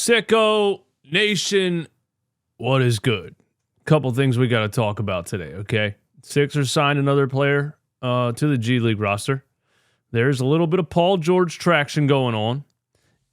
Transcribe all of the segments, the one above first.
Sicko Nation, what is good? Couple things we got to talk about today, okay? Sixers signed another player to the G League roster. There's a little bit of Paul George traction going on.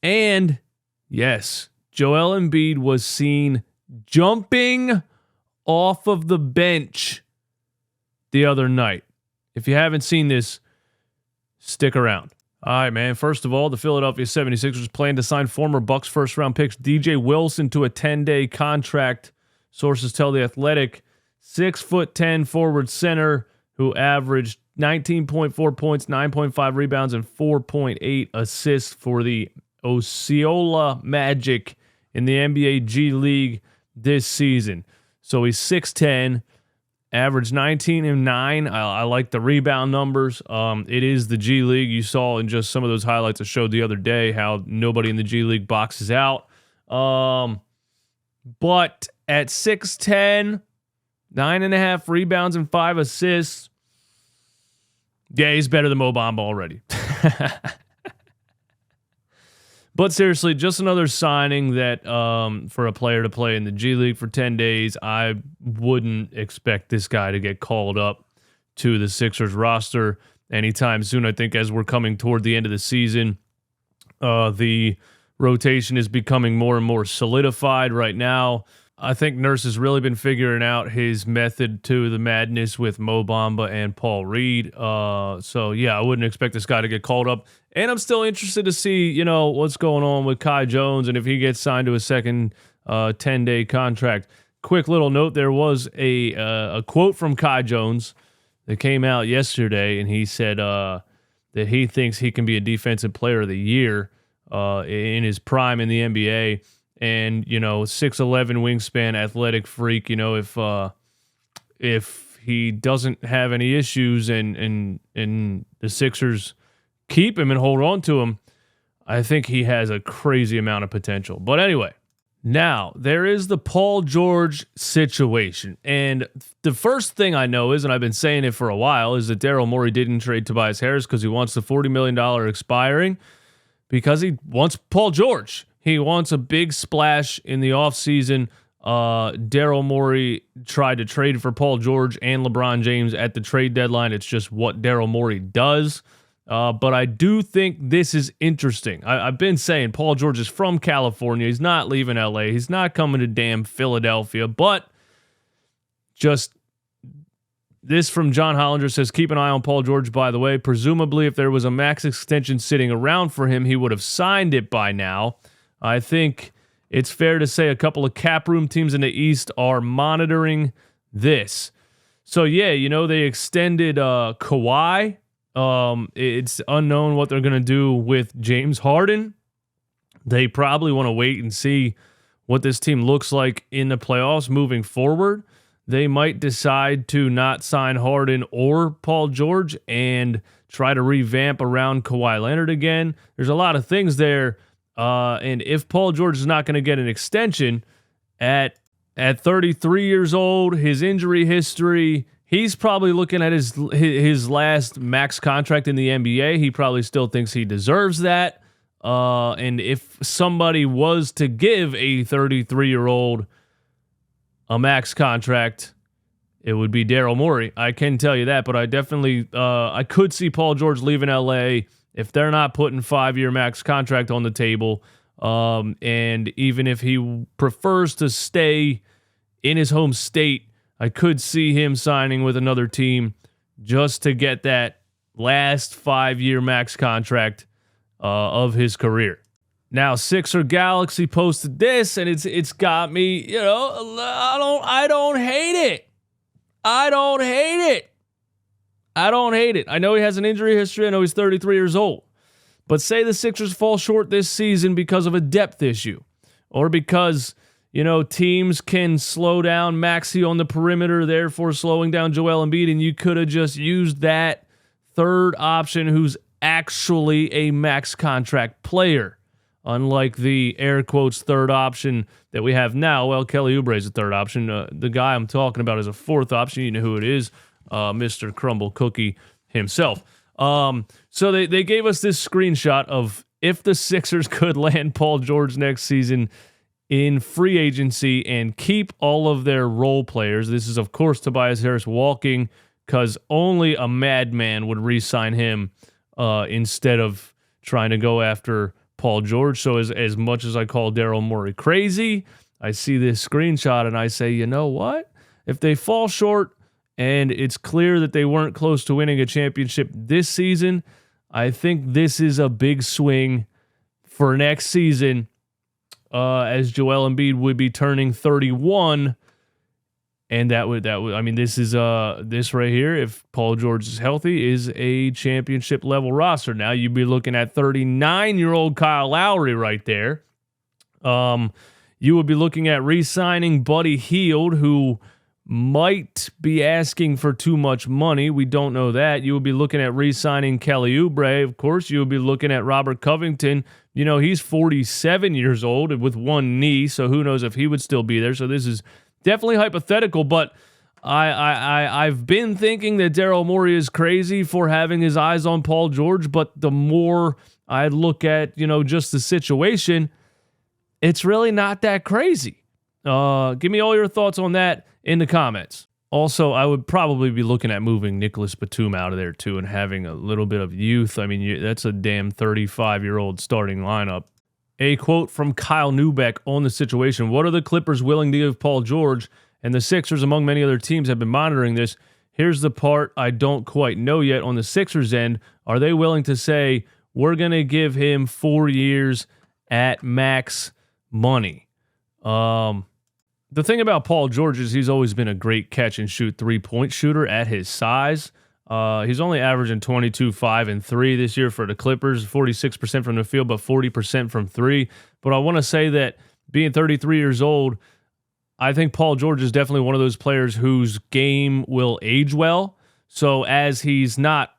And, yes, Joel Embiid was seen jumping off of the bench the other night. If you haven't seen this, stick around. All right, man. First of all, the Philadelphia 76ers plan to sign former Bucks first-round picks DJ Wilson to a 10-day contract. Sources tell The Athletic, 6'10" forward center who averaged 19.4 points, 9.5 rebounds, and 4.8 assists for the Osceola Magic in the NBA G League this season. So he's 6'10", averaged 19 and 9. I like the rebound numbers. It is the G League. You saw in just some of those highlights I showed the other day how nobody in the G League boxes out. But at 6'10", 9.5 rebounds and 5 assists, yeah, he's better than Mo Bamba already. But seriously, just another signing that for a player to play in the G League for 10 days, I wouldn't expect this guy to get called up to the Sixers roster anytime soon. I think as we're coming toward the end of the season, the rotation is becoming more and more solidified right now. I think Nurse has really been figuring out his method to the madness with Mo Bamba and Paul Reed. So, yeah, I wouldn't expect this guy to get called up. And I'm still interested to see, what's going on with Kai Jones and if he gets signed to a second 10-day contract. Quick little note, there was a quote from Kai Jones that came out yesterday, and he said that he thinks he can be a defensive player of the year in his prime in the NBA. And, 6'11" wingspan, athletic freak, if he doesn't have any issues and the Sixers keep him and hold on to him, I think he has a crazy amount of potential. But anyway, now there is the Paul George situation. And the first thing I know is, and I've been saying it for a while, is that Daryl Morey didn't trade Tobias Harris because he wants the $40 million expiring because he wants Paul George. He wants a big splash in the offseason. Daryl Morey tried to trade for Paul George and LeBron James at the trade deadline. It's just what Daryl Morey does. But I do think this is interesting. I've been saying Paul George is from California. He's not leaving LA. He's not coming to damn Philadelphia. But just this from John Hollinger says, keep an eye on Paul George, by the way. Presumably, if there was a max extension sitting around for him, he would have signed it by now. I think it's fair to say a couple of cap room teams in the East are monitoring this. So, yeah, they extended Kawhi. It's unknown what they're going to do with James Harden. They probably want to wait and see what this team looks like in the playoffs moving forward. They might decide to not sign Harden or Paul George and try to revamp around Kawhi Leonard again. There's a lot of things there. And if Paul George is not going to get an extension at 33 years old, his injury history, he's probably looking at his last max contract in the NBA. He probably still thinks he deserves that. And if somebody was to give a 33-year-old a max contract, it would be Daryl Morey. I can tell you that, but I definitely I could see Paul George leaving LA if they're not putting 5-year max contract on the table. And even if he prefers to stay in his home state, I could see him signing with another team just to get that last 5-year max contract of his career. Now, Sixer Galaxy posted this, and it's got me, I don't hate it. I don't hate it. I know he has an injury history. I know he's 33 years old. But say the Sixers fall short this season because of a depth issue or because, teams can slow down Maxey on the perimeter, therefore slowing down Joel Embiid, and you could have just used that third option who's actually a max contract player, unlike the air quotes third option that we have now. Well, Kelly Oubre is a third option. The guy I'm talking about is a fourth option. You know who it is. Mr. Crumble Cookie himself. So they gave us this screenshot of if the Sixers could land Paul George next season in free agency and keep all of their role players, this is, of course, Tobias Harris walking because only a madman would re-sign him instead of trying to go after Paul George. So as much as I call Daryl Morey crazy, I see this screenshot and I say, you know what? If they fall short and it's clear that they weren't close to winning a championship this season, I think this is a big swing for next season, as Joel Embiid would be turning 31. And that would I mean, this is this right here, if Paul George is healthy, is a championship level roster. Now you'd be looking at 39-year-old Kyle Lowry right there. You would be looking at re-signing Buddy Hield, who might be asking for too much money. We don't know that. You would be looking at re-signing Kelly Oubre. Of course, you would be looking at Robert Covington. You know, he's 47 years old with one knee, so who knows if he would still be there. So this is definitely hypothetical, but I've been thinking that Daryl Morey is crazy for having his eyes on Paul George, but the more I look at, you know, just the situation, it's really not that crazy. Give me all your thoughts on that in the comments. Also, I would probably be looking at moving Nicholas Batum out of there too and having a little bit of youth. I mean, that's a damn 35-year-old starting lineup. A quote from Kyle Neubeck on the situation. What are the Clippers willing to give Paul George? And the Sixers, among many other teams, have been monitoring this. Here's the part I don't quite know yet on the Sixers end. Are they willing to say, we're going to give him 4 years at max money? The thing about Paul George is he's always been a great catch-and-shoot three-point shooter at his size. He's only averaging 22, 5, and 3 this year for the Clippers, 46% from the field, but 40% from 3. But I want to say that being 33 years old, I think Paul George is definitely one of those players whose game will age well. So as he's not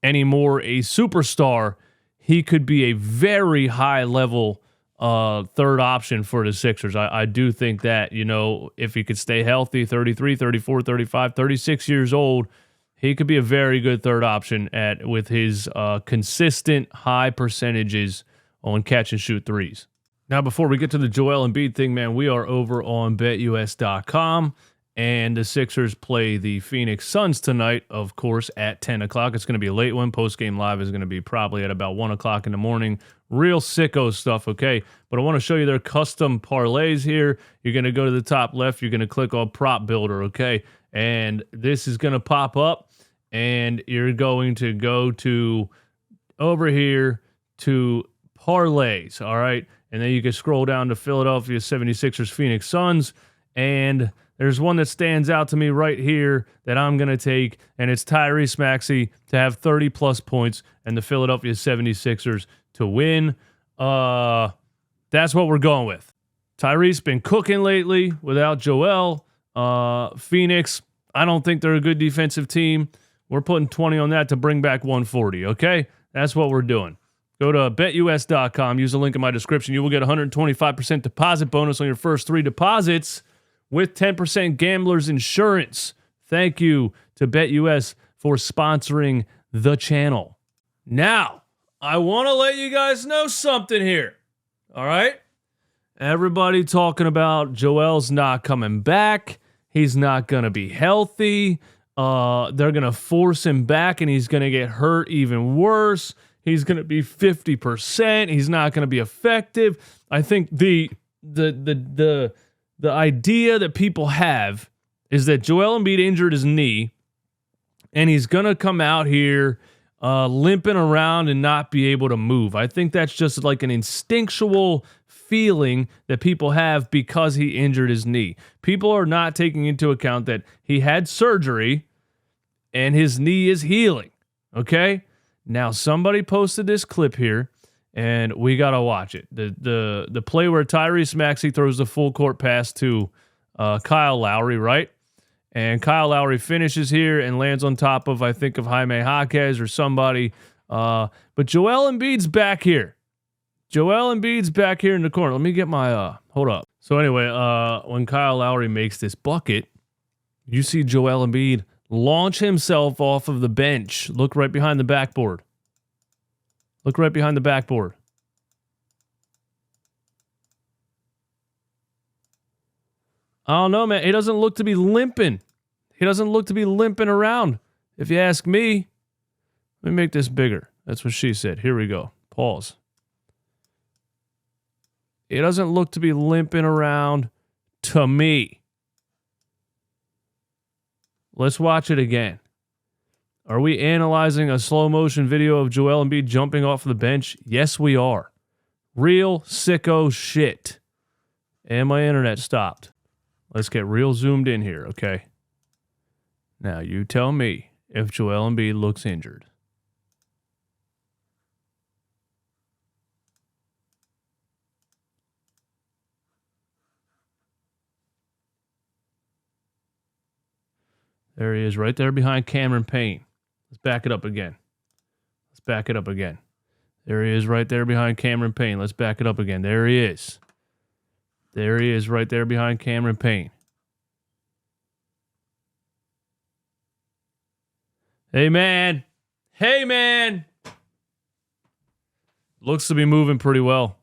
anymore a superstar, he could be a very high-level third option for the Sixers. I do think that, you know, if he could stay healthy, 33, 34, 35, 36 years old, he could be a very good third option with his consistent high percentages on catch and shoot threes. Now, before we get to the Joel Embiid thing, man, we are over on BetUS.com, and the Sixers play the Phoenix Suns tonight, of course, at 10 o'clock. It's going to be a late one. Post-game live is going to be probably at about 1 o'clock in the morning. Real sicko stuff, okay? But I want to show you their custom parlays here. You're going to go to the top left. You're going to click on Prop Builder, okay? And this is going to pop up, and you're going to go to over here to parlays, all right? And then you can scroll down to Philadelphia 76ers Phoenix Suns, and there's one that stands out to me right here that I'm going to take, and it's Tyrese Maxey to have 30-plus points and the Philadelphia 76ers to win. That's what we're going with. Tyrese been cooking lately without Joel. Phoenix, I don't think they're a good defensive team. We're putting 20 on that to bring back 140, okay? That's what we're doing. Go to betus.com. Use the link in my description. You will get 125% deposit bonus on your first 3 deposits with 10% Gamblers Insurance. Thank you to BetUS for sponsoring the channel. Now, I want to let you guys know something here. All right? Everybody talking about Joel's not coming back. He's not going to be healthy. They're going to force him back, and he's going to get hurt even worse. He's going to be 50%. He's not going to be effective. I think the idea that people have is that Joel Embiid injured his knee, and he's going to come out here limping around and not be able to move. I think that's just like an instinctual feeling that people have because he injured his knee. People are not taking into account that he had surgery and his knee is healing, okay? Now, somebody posted this clip here, and we got to watch it. The play where Tyrese Maxey throws the full court pass to Kyle Lowry, right? And Kyle Lowry finishes here and lands on top of, I think, of Jaime Jaquez or somebody. But Joel Embiid's back here. Joel Embiid's back here in the corner. Let me get my, hold up. So anyway, when Kyle Lowry makes this bucket, you see Joel Embiid launch himself off of the bench. Look right behind the backboard. Look right behind the backboard. I don't know, man. He doesn't look to be limping. He doesn't look to be limping around, if you ask me. Let me make this bigger. That's what she said. Here we go. Pause. He doesn't look to be limping around to me. Let's watch it again. Are we analyzing a slow motion video of Joel Embiid jumping off the bench? Yes, we are. Real sicko shit. And my internet stopped. Let's get real zoomed in here, okay? Now, you tell me if Joel Embiid looks injured. There he is, right there behind Cameron Payne. Let's back it up again. Let's back it up again. There he is, right there behind Cameron Payne. Let's back it up again. There he is. There he is, right there behind Cameron Payne. Hey, man. Hey, man. Looks to be moving pretty well.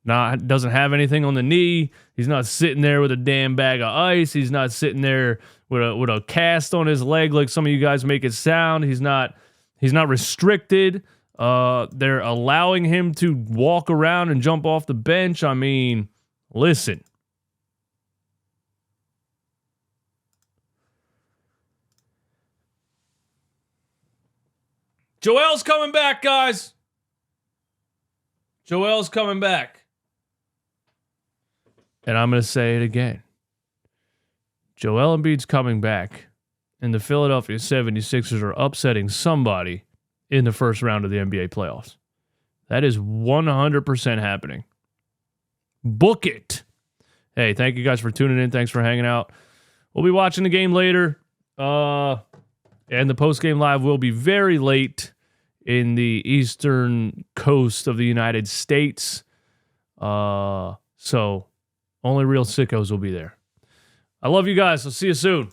Doesn't have anything on the knee. He's not sitting there with a damn bag of ice. He's not sitting there with a cast on his leg like some of you guys make it sound. He's not restricted. They're allowing him to walk around and jump off the bench. I mean, listen. Joel's coming back, guys. Joel's coming back. And I'm going to say it again. Joel Embiid's coming back, and the Philadelphia 76ers are upsetting somebody in the first round of the NBA playoffs. That is 100% happening. Book it. Hey, thank you guys for tuning in. Thanks for hanging out. We'll be watching the game later. And the post-game live will be very late in the eastern coast of the United States. So only real sickos will be there. I love you guys. I'll see you soon.